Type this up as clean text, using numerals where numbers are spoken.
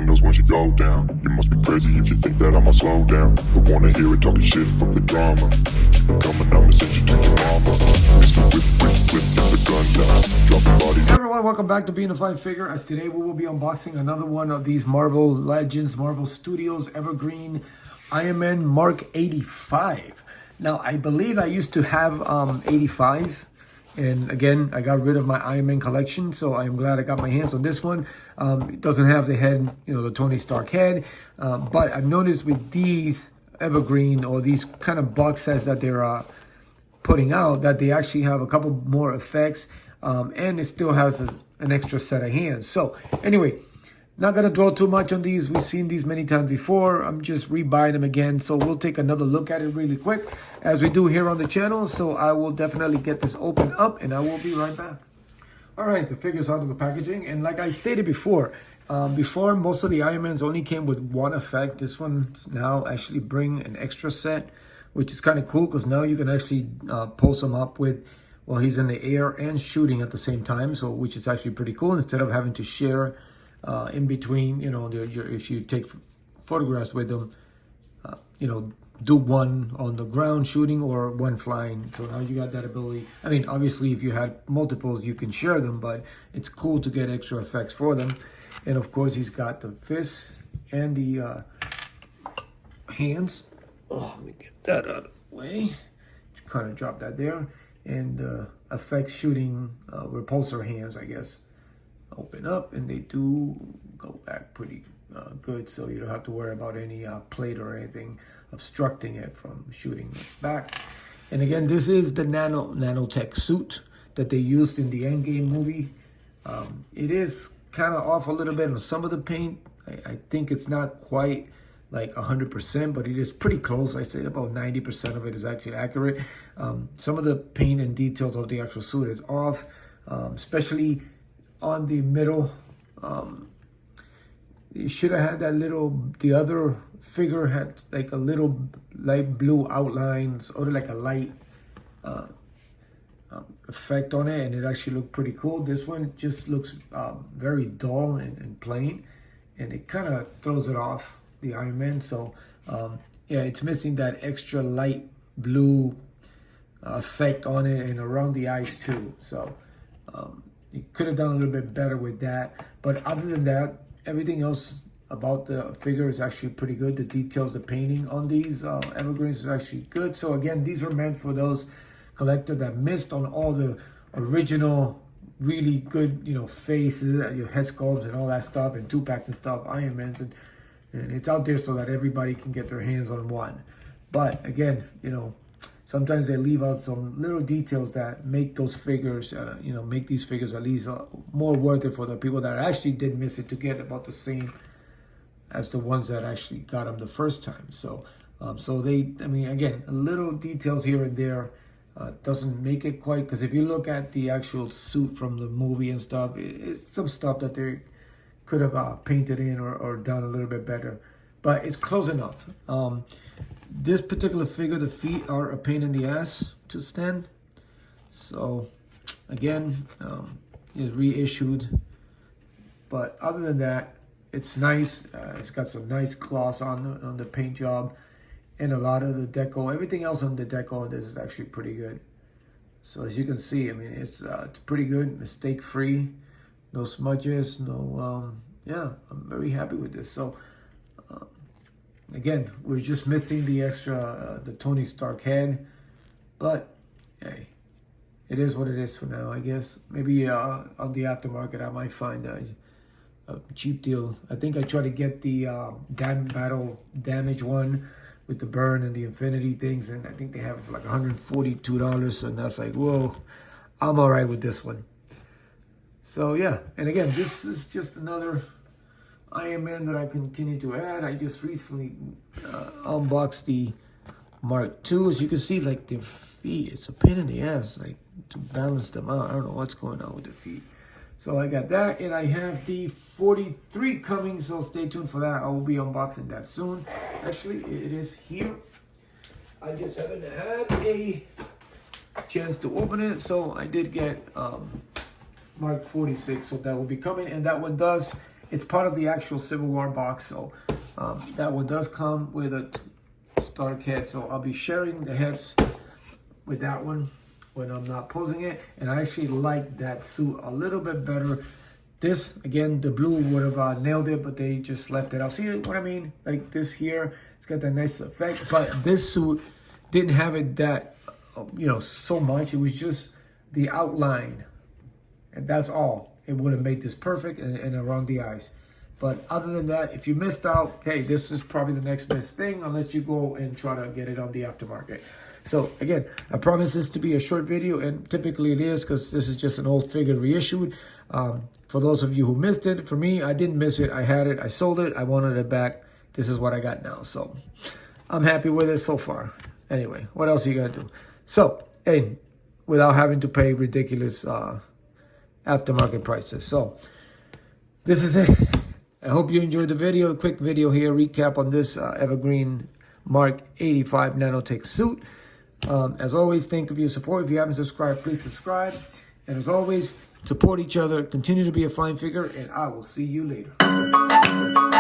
brain knows when you go down. You must be crazy if you think that I'ma slow down. Don't wanna hear it talking shit from the drama. Keep it coming, I'ma send you to your mama. Mr. Whip, whip, whip, get the gun down. Dropping bodies. Hey everyone, welcome back to Being a Fine Figure. As today we will be unboxing another one of these Marvel Legends, Marvel Studios Evergreen Iron Man Mark 85. Now, I believe I used to have 85. And again, I got rid of my Iron Man collection, so I'm glad I got my hands on this one. It doesn't have the head, the Tony Stark head. But I've noticed with these Evergreen or these kind of box sets that they're putting out, that they actually have a couple more effects. And it still has an extra set of hands. So anyway, not going to dwell too much on these. We've seen these many times before. I'm just rebuying them again. So we'll take another look at it really quick as we do here on the channel. So I will definitely get this open up and I will be right back. All right, the figure's out of the packaging. And like I stated before, most of the Iron Mans only came with one effect. This one's now actually bring an extra set, which is kind of cool because now you can actually post them up with, well, he's in the air and shooting at the same time. So which is actually pretty cool instead of having to share in between, if you take photographs with them, do one on the ground shooting or one flying. So now you got that ability. I mean, obviously, if you had multiples, you can share them, but it's cool to get extra effects for them. And of course, he's got the fists and the hands. Oh, let me get that out of the way. Just kind of drop that there. And effects shooting repulsor hands, I guess. Open up and they do go back pretty good, so you don't have to worry about any plate or anything obstructing it from shooting back. And again, this is the nanotech suit that they used in the Endgame movie. It is kind of off a little bit on some of the paint. I think it's not quite like 100%, but it is pretty close. I say about 90% of it is actually accurate. Some of the paint and details of the actual suit is off, especially on the middle. You should have had that the other figure had like a little light blue outlines or like a light effect on it, and it actually looked pretty cool. This one just looks very dull and plain, and it kind of throws it off the Iron Man. So yeah, it's missing that extra light blue effect on it and around the eyes too. So you could have done a little bit better with that. But other than that, everything else about the figure is actually pretty good. The details, the painting on these Evergreens is actually good. So again, these are meant for those collectors that missed on all the original, really good, faces, your head sculpts and all that stuff, and 2-packs and stuff, Iron Mans, and it's out there so that everybody can get their hands on one. But again, sometimes they leave out some little details that make those figures, make these figures at least more worth it for the people that actually did miss it to get about the same as the ones that actually got them the first time. So, again, little details here and there doesn't make it quite, because if you look at the actual suit from the movie and stuff, it's some stuff that they could have painted in or done a little bit better, but it's close enough. This particular figure, the feet are a pain in the ass to stand. So again, it's reissued. But other than that, it's nice. It's got some nice gloss on the paint job, and a lot of the deco. Everything else on the deco on this is actually pretty good. So as you can see, I mean, it's pretty good, mistake free, no smudges, no. Yeah, I'm very happy with this. So. Again, we're just missing the extra, the Tony Stark head, but hey, it is what it is for now, I guess. Maybe on the aftermarket, I might find a cheap deal. I think I tried to get the battle damage one with the burn and the infinity things, and I think they have it for like $142, and that's like, whoa, I'm all right with this one. So yeah, and again, this is just another Iron Man that I continue to add. I just recently unboxed the Mark II. As you can see, like the feet, it's a pain in the ass, like to balance them out. I don't know what's going on with the feet. So I got that, and I have the 43 coming, so stay tuned for that. I will be unboxing that soon. Actually, it is here. I just haven't had a chance to open it, so I did get Mark 46, so that will be coming, and that one does it's part of the actual Civil War box. So that one does come with a Stark head. So I'll be sharing the heads with that one when I'm not posing it. And I actually like that suit a little bit better. This, again, the blue would have nailed it, but they just left it out. See what I mean? Like this here, it's got that nice effect. But this suit didn't have it that, so much. It was just the outline. And that's all. It would have made this perfect and around the eyes. But other than that, if you missed out, hey, this is probably the next best thing unless you go and try to get it on the aftermarket. So again, I promise this to be a short video, and typically it is because this is just an old figure reissued. For those of you who missed it, for me, I didn't miss it. I had it, I sold it, I wanted it back. This is what I got now. So I'm happy with it so far. Anyway, what else are you gonna do? So, hey, without having to pay ridiculous aftermarket prices. So this is it. I hope you enjoyed the video. A quick video here, recap on this Evergreen Mark 85 Nanotech suit. As always, thank you for your support. If you haven't subscribed, please subscribe. And as always, support each other, continue to be a fine figure, and I will see you later.